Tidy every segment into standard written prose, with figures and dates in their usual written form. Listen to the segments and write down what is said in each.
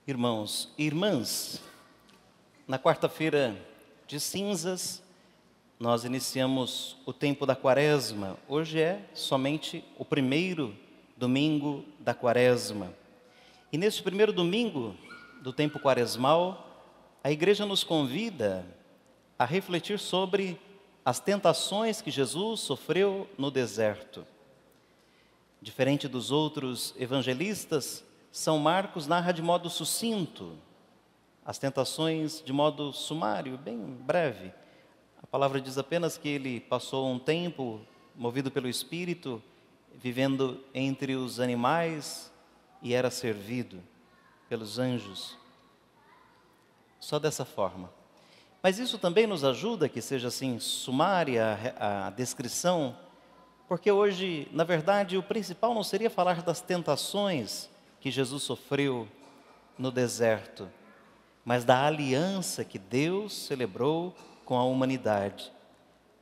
Irmãos e irmãs, na quarta-feira de cinzas, nós iniciamos o tempo da quaresma. Hoje é somente o primeiro domingo da quaresma. E neste primeiro domingo do tempo quaresmal, a igreja nos convida a refletir sobre as tentações que Jesus sofreu no deserto. Diferente dos outros evangelistas, São Marcos narra de modo sucinto as tentações de modo sumário, bem breve. A palavra diz apenas que ele passou um tempo, movido pelo Espírito, vivendo entre os animais e era servido pelos anjos. Só dessa forma. Mas isso também nos ajuda que seja assim sumária a descrição, porque hoje, na verdade, o principal não seria falar das tentações que Jesus sofreu no deserto, mas da aliança que Deus celebrou com a humanidade.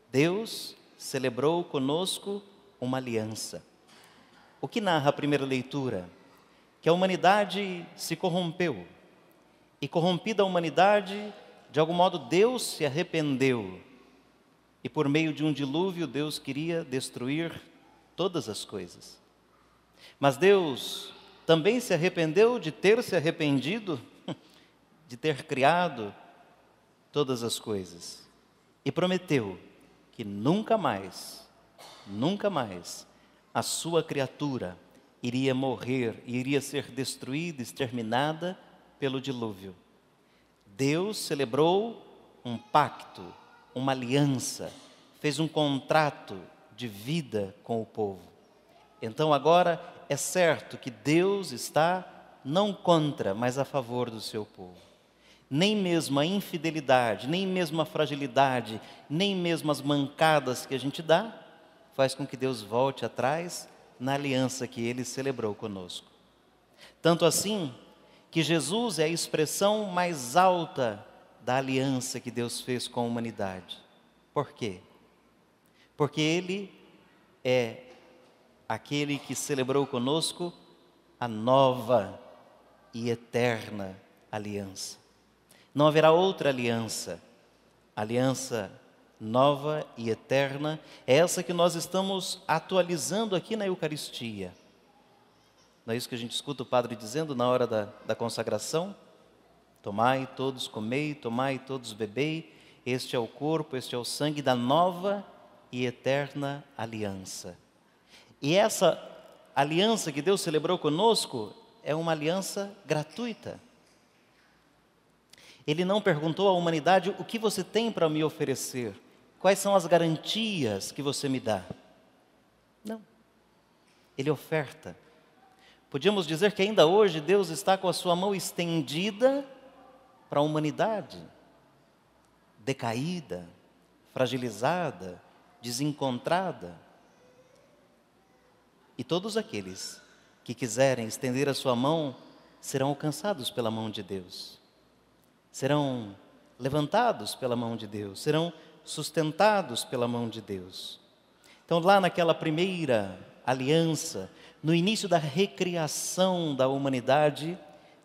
Deus celebrou conosco uma aliança. O que narra a primeira leitura? Que a humanidade se corrompeu. E corrompida a humanidade, de algum modo Deus se arrependeu. E por meio de um dilúvio, Deus queria destruir todas as coisas. Mas Deus também se arrependeu de ter se arrependido, de ter criado todas as coisas. E prometeu que nunca mais, a sua criatura iria morrer, iria ser destruída, exterminada pelo dilúvio. Deus celebrou um pacto, uma aliança, fez um contrato de vida com o povo. Então agora é certo que Deus está não contra, mas a favor do seu povo. Nem mesmo a infidelidade, nem mesmo a fragilidade, nem mesmo as mancadas que a gente dá, faz com que Deus volte atrás na aliança que Ele celebrou conosco. Tanto assim, que Jesus é a expressão mais alta da aliança que Deus fez com a humanidade. Por quê? Porque Ele é aquele que celebrou conosco a nova e eterna aliança. Não haverá outra aliança. Aliança nova e eterna é essa que nós estamos atualizando aqui na Eucaristia. Não é isso que a gente escuta o padre dizendo na hora da consagração? Tomai todos, comei, tomai todos, bebei. Este é o corpo, este é o sangue da nova e eterna aliança. E essa aliança que Deus celebrou conosco é uma aliança gratuita. Ele não perguntou à humanidade: o que você tem para me oferecer? Quais são as garantias que você me dá? Não. Ele oferta. Podíamos dizer que ainda hoje Deus está com a sua mão estendida para a humanidade, decaída, fragilizada, desencontrada. E todos aqueles que quiserem estender a sua mão serão alcançados pela mão de Deus. Serão levantados pela mão de Deus, serão sustentados pela mão de Deus. Então, lá naquela primeira aliança, no início da recriação da humanidade,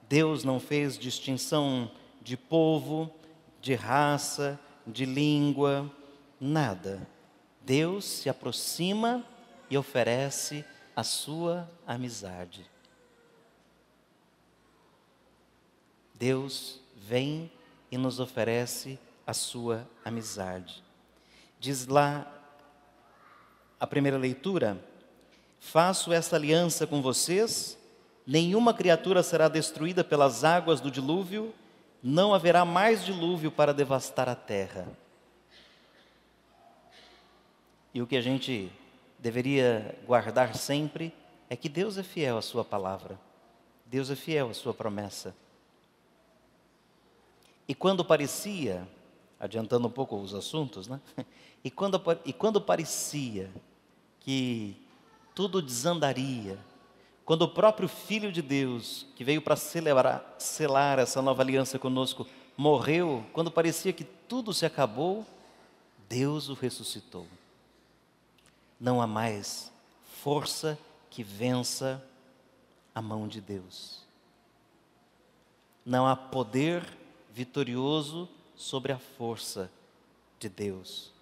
Deus não fez distinção de povo, de raça, de língua, nada. Deus se aproxima e oferece a sua amizade. Deus vem e nos oferece a sua amizade. Diz lá a primeira leitura: faço esta aliança com vocês, nenhuma criatura será destruída pelas águas do dilúvio, não haverá mais dilúvio para devastar a terra. E o que a gente deveria guardar sempre é que Deus é fiel à sua palavra, Deus é fiel à sua promessa. E quando parecia, adiantando um pouco os assuntos, né? E quando parecia que tudo desandaria, quando o próprio Filho de Deus, que veio para selar essa nova aliança conosco, morreu, quando parecia que tudo se acabou, Deus o ressuscitou. Não há mais força que vença a mão de Deus. não há poder vitorioso sobre a força de Deus.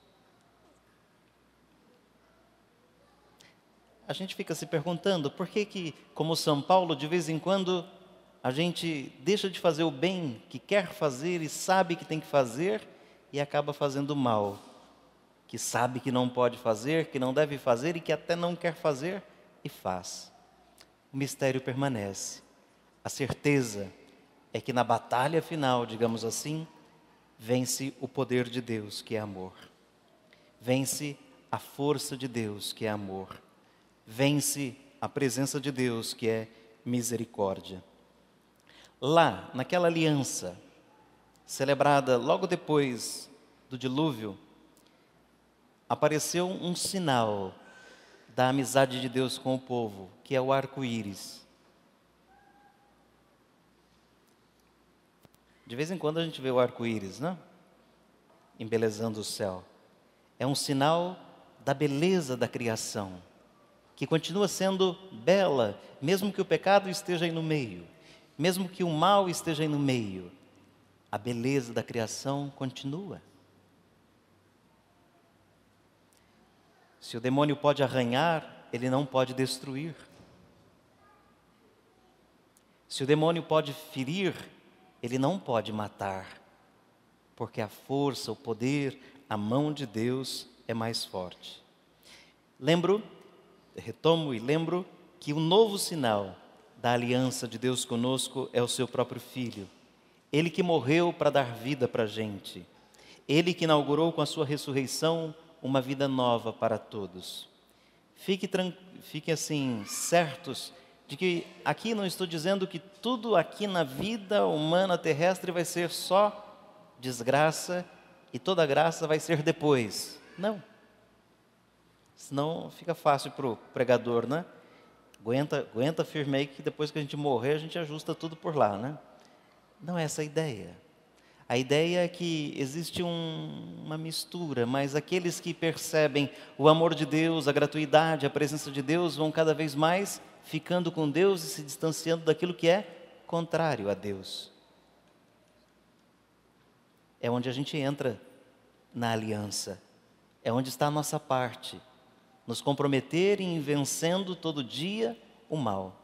A gente fica se perguntando por que, como São Paulo, de vez em quando a gente deixa de fazer o bem que quer fazer e sabe que tem que fazer e acaba fazendo o mal, que sabe que não pode fazer, que não deve fazer e que até não quer fazer e faz. O mistério permanece. A certeza é que na batalha final, digamos assim, vence o poder de Deus, que é amor. Vence a força de Deus, que é amor. Vence a presença de Deus, que é misericórdia. Lá, naquela aliança, celebrada logo depois do dilúvio, apareceu um sinal da amizade de Deus com o povo, que é o arco-íris. De vez em quando a gente vê o arco-íris, né? Embelezando o céu. É um sinal da beleza da criação, que continua sendo bela, mesmo que o pecado esteja aí no meio, mesmo que o mal esteja aí no meio, a beleza da criação continua. Se o demônio pode arranhar, ele não pode destruir. Se o demônio pode ferir, ele não pode matar, porque a força, o poder, a mão de Deus é mais forte. Retomo e lembro que o novo sinal da aliança de Deus conosco é o seu próprio Filho. Ele que morreu para dar vida para a gente. Ele que inaugurou com a sua ressurreição uma vida nova para todos. Fiquem assim, certos de que aqui não estou dizendo que tudo aqui na vida humana terrestre vai ser só desgraça e toda graça vai ser depois. Não. Senão fica fácil para o pregador, né? Aguenta firme aí que depois que a gente morrer a gente ajusta tudo por lá, né? Não é essa a ideia. A ideia é que existe uma mistura, mas aqueles que percebem o amor de Deus, a gratuidade, a presença de Deus, vão cada vez mais ficando com Deus e se distanciando daquilo que é contrário a Deus. É onde a gente entra na aliança. É onde está a nossa parte. Nos comprometer em vencendo todo dia o mal.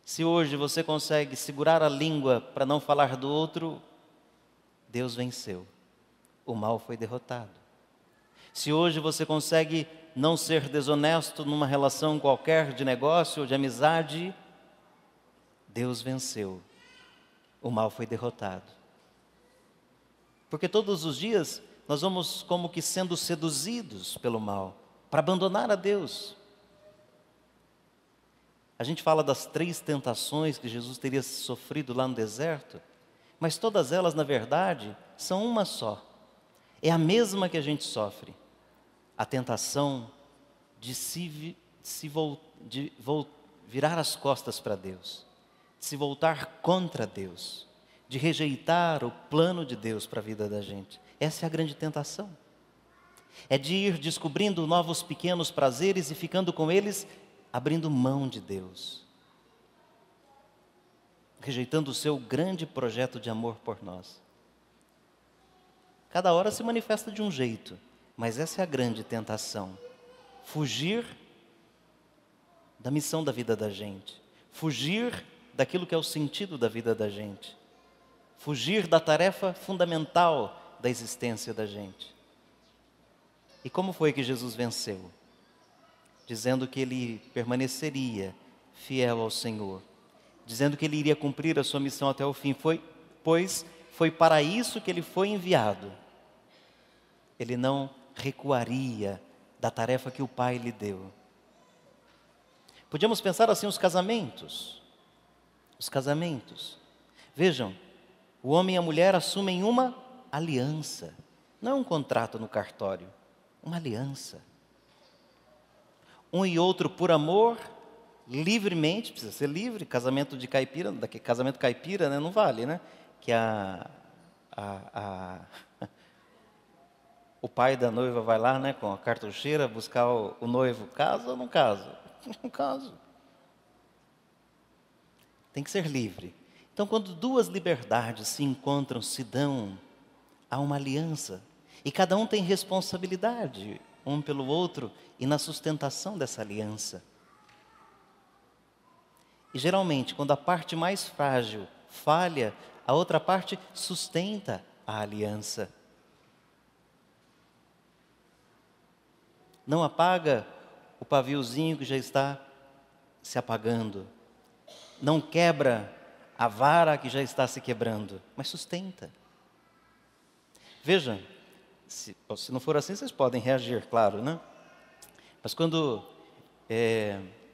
Se hoje você consegue segurar a língua para não falar do outro, Deus venceu. O mal foi derrotado. Se hoje você consegue não ser desonesto numa relação qualquer de negócio ou de amizade, Deus venceu. O mal foi derrotado. Porque todos os dias nós vamos como que sendo seduzidos pelo mal, para abandonar a Deus. A gente fala das 3 tentações que Jesus teria sofrido lá no deserto, mas todas elas, na verdade, são uma só. É a mesma que a gente sofre. A tentação de virar as costas para Deus, de se voltar contra Deus, de rejeitar o plano de Deus para a vida da gente. Essa é a grande tentação. É de ir descobrindo novos pequenos prazeres e ficando com eles, abrindo mão de Deus, rejeitando o seu grande projeto de amor por nós. Cada hora se manifesta de um jeito, mas essa é a grande tentação. Fugir da missão da vida da gente. Fugir daquilo que é o sentido da vida da gente. Fugir da tarefa fundamental da existência da gente. E como foi que Jesus venceu? Dizendo que ele permaneceria fiel ao Senhor. Dizendo que ele iria cumprir a sua missão até o fim. Pois foi para isso que ele foi enviado. Ele não recuaria da tarefa que o Pai lhe deu. Podíamos pensar assim os casamentos. Os casamentos. Vejam, o homem e a mulher assumem uma aliança. Não é um contrato no cartório, uma aliança. Um e outro por amor, livremente, precisa ser livre. Casamento de caipira, casamento caipira, né, não vale, né? Que o pai da noiva vai lá, né, com a cartucheira buscar o noivo. Casa ou não casa? Não caso. Tem que ser livre. Então, quando duas liberdades se encontram, se dão, há uma aliança. E cada um tem responsabilidade, um pelo outro, e na sustentação dessa aliança. E geralmente, quando a parte mais frágil falha, a outra parte sustenta a aliança. Não apaga o paviozinho que já está se apagando. Não quebra a vara que já está se quebrando, mas sustenta. Veja, se não for assim, vocês podem reagir, claro, né? Mas quando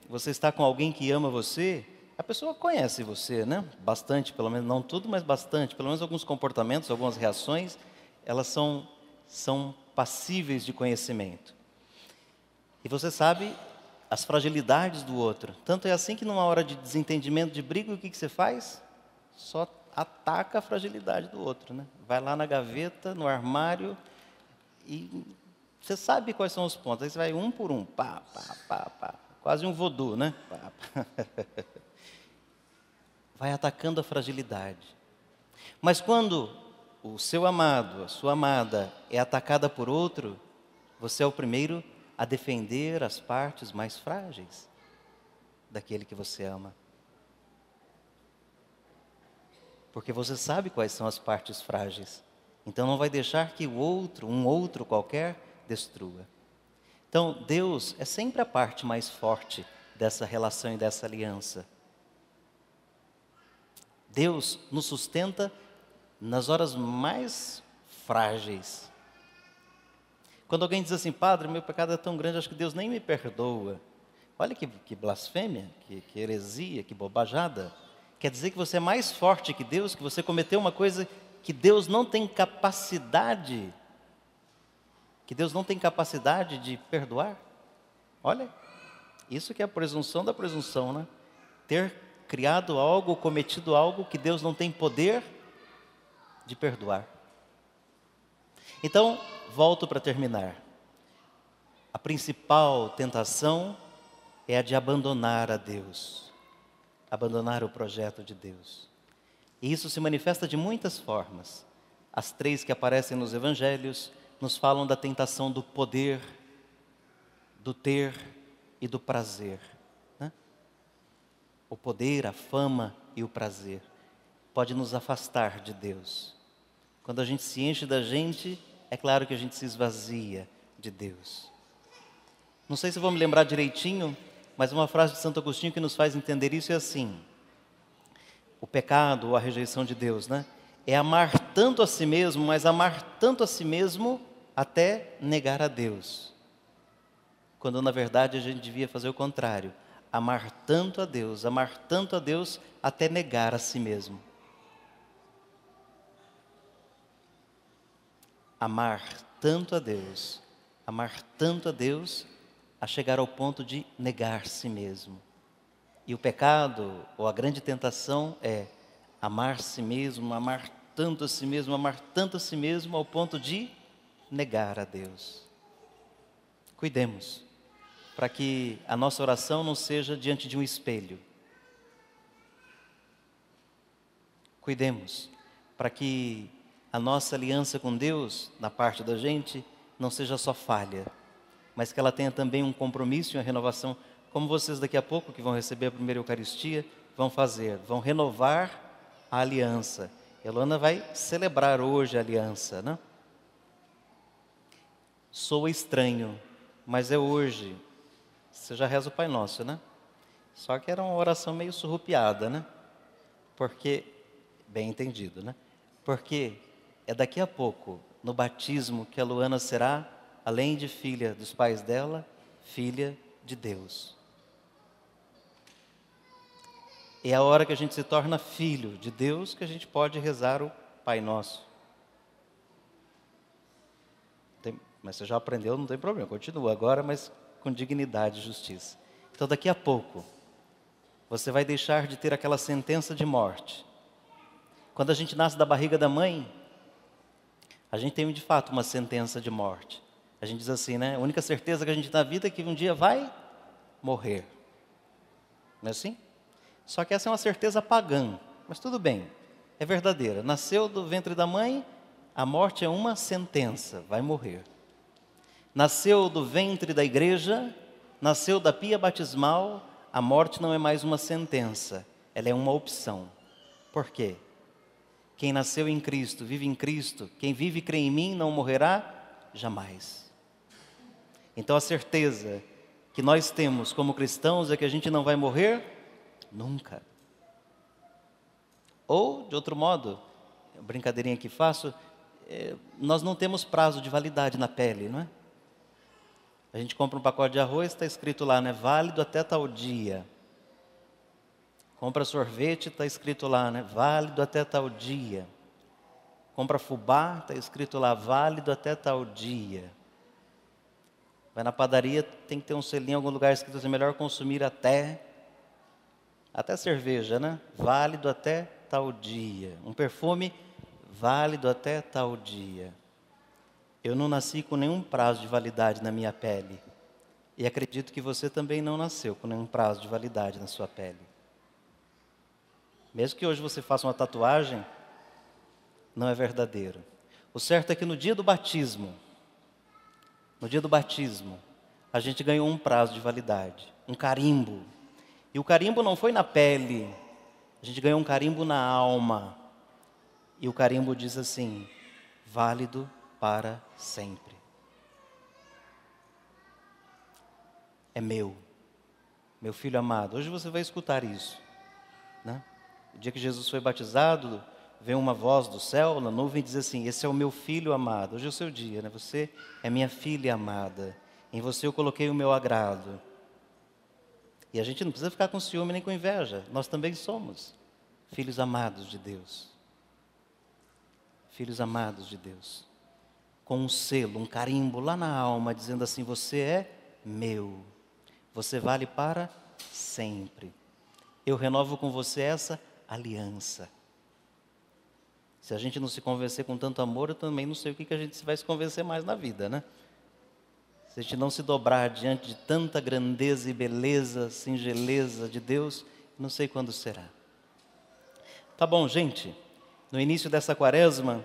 você está com alguém que ama você, a pessoa conhece você, né? Bastante, pelo menos, não tudo, mas bastante. Pelo menos alguns comportamentos, algumas reações, elas são passíveis de conhecimento. E você sabe as fragilidades do outro. Tanto é assim que numa hora de desentendimento, de briga, o que você faz? Só ataca a fragilidade do outro, né? Vai lá na gaveta, no armário, e você sabe quais são os pontos. Aí você vai um por um, pá, pá, pá, pá. Quase um voodoo, né? Pá, pá. Vai atacando a fragilidade. Mas quando o seu amado, a sua amada é atacada por outro, você é o primeiro a defender as partes mais frágeis daquele que você ama. Porque você sabe quais são as partes frágeis. Então não vai deixar que um outro qualquer, destrua. Então Deus é sempre a parte mais forte dessa relação e dessa aliança. Deus nos sustenta nas horas mais frágeis. Quando alguém diz assim, padre, meu pecado é tão grande, acho que Deus nem me perdoa. Olha que blasfêmia, que heresia, que bobajada. Quer dizer que você é mais forte que Deus, que você cometeu uma coisa que Deus não tem capacidade, de perdoar? Olha, isso que é a presunção da presunção, né? Ter criado algo, cometido algo que Deus não tem poder de perdoar. Então, volto para terminar. A principal tentação é a de abandonar a Deus, abandonar o projeto de Deus. E isso se manifesta de muitas formas. As 3 que aparecem nos evangelhos nos falam da tentação do poder, do ter e do prazer. Né? O poder, a fama e o prazer pode nos afastar de Deus. Quando a gente se enche da gente, é claro que a gente se esvazia de Deus. Não sei se vou me lembrar direitinho, mas uma frase de Santo Agostinho que nos faz entender isso é assim: o pecado ou a rejeição de Deus, né? É amar tanto a si mesmo, mas amar tanto a si mesmo até negar a Deus. Quando na verdade a gente devia fazer o contrário: amar tanto a Deus até negar a si mesmo. Amar tanto a Deus a chegar ao ponto de negar si mesmo. E o pecado, ou a grande tentação é amar si mesmo, amar tanto a si mesmo, ao ponto de negar a Deus. Cuidemos, para que a nossa oração não seja diante de um espelho. Cuidemos, para que a nossa aliança com Deus, na parte da gente, não seja só falha, mas que ela tenha também um compromisso e uma renovação, como vocês daqui a pouco, que vão receber a primeira Eucaristia, vão fazer, vão renovar a aliança. A Luana vai celebrar hoje a aliança, né? Soa estranho, mas é hoje. Você já reza o Pai Nosso, né? Só que era uma oração meio surrupiada, né? Porque, bem entendido, né? Porque é daqui a pouco, no batismo, que a Luana será, além de filha dos pais dela, filha de Deus. É a hora que a gente se torna filho de Deus que a gente pode rezar o Pai Nosso. Mas você já aprendeu, não tem problema, continua agora, mas com dignidade e justiça. Então daqui a pouco, você vai deixar de ter aquela sentença de morte. Quando a gente nasce da barriga da mãe, a gente tem de fato uma sentença de morte. A gente diz assim, né? A única certeza que a gente tem na vida é que um dia vai morrer. Não é assim? Só que essa é uma certeza pagã. mas tudo bem, é verdadeira. Nasceu do ventre da mãe, a morte é uma sentença, vai morrer. Nasceu do ventre da igreja, nasceu da pia batismal, a morte não é mais uma sentença, ela é uma opção. Por quê? Quem nasceu em Cristo, vive em Cristo, quem vive e crê em mim não morrerá jamais. Então a certeza que nós temos como cristãos é que a gente não vai morrer nunca. Ou, de outro modo, brincadeirinha que faço, nós não temos prazo de validade na pele, não é? A gente compra um pacote de arroz, está escrito lá, né? Válido até tal dia. Compra sorvete, está escrito lá, né? Válido até tal dia. Compra fubá, está escrito lá, válido até tal dia. Vai na padaria, tem que ter um selinho em algum lugar escrito assim, melhor consumir até cerveja, né? Válido até tal dia. Um perfume, válido até tal dia. Eu não nasci com nenhum prazo de validade na minha pele. E acredito que você também não nasceu com nenhum prazo de validade na sua pele. Mesmo que hoje você faça uma tatuagem, não é verdadeiro. O certo é que no dia do batismo, a gente ganhou um prazo de validade, um carimbo. E o carimbo não foi na pele, a gente ganhou um carimbo na alma. E o carimbo diz assim, válido para sempre. É meu filho amado. Hoje você vai escutar isso, né? O dia que Jesus foi batizado, veio uma voz do céu, na nuvem, diz assim, esse é o meu filho amado. Hoje é o seu dia, né? Você é minha filha amada. Em você eu coloquei o meu agrado. E a gente não precisa ficar com ciúme nem com inveja. Nós também somos filhos amados de Deus. Filhos amados de Deus. Com um selo, um carimbo lá na alma, dizendo assim, você é meu. Você vale para sempre. Eu renovo com você essa aliança. Se a gente não se convencer com tanto amor, eu também não sei o que a gente vai se convencer mais na vida, né? Se a gente não se dobrar diante de tanta grandeza e beleza, singeleza de Deus, não sei quando será. Tá bom, gente? No início dessa quaresma,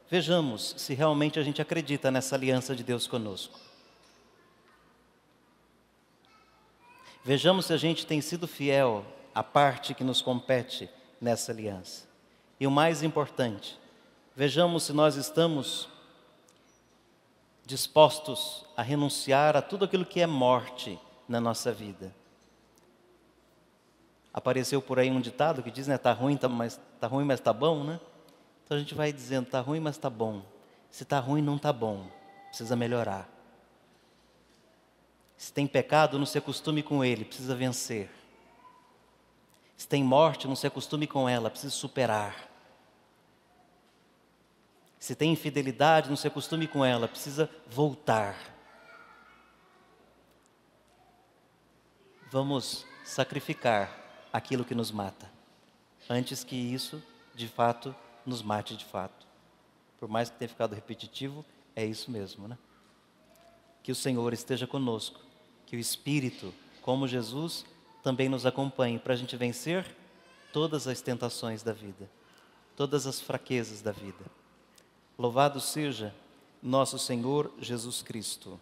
vejamos se realmente a gente acredita nessa aliança de Deus conosco. Vejamos se a gente tem sido fiel à parte que nos compete nessa aliança. E o mais importante, vejamos se nós estamos dispostos a renunciar a tudo aquilo que é morte na nossa vida. Apareceu por aí um ditado que diz, né, tá ruim, mas tá bom, né? Então a gente vai dizendo, tá ruim, mas tá bom. Se tá ruim, não tá bom. Precisa melhorar. Se tem pecado, não se acostume com ele, precisa vencer. Se tem morte, não se acostume com ela, precisa superar. Se tem infidelidade, não se acostume com ela, precisa voltar. Vamos sacrificar aquilo que nos mata, antes que isso, de fato, nos mate de fato. Por mais que tenha ficado repetitivo, é isso mesmo, né? Que o Senhor esteja conosco, que o Espírito, como Jesus, também nos acompanhe para a gente vencer todas as tentações da vida, todas as fraquezas da vida. Louvado seja nosso Senhor Jesus Cristo.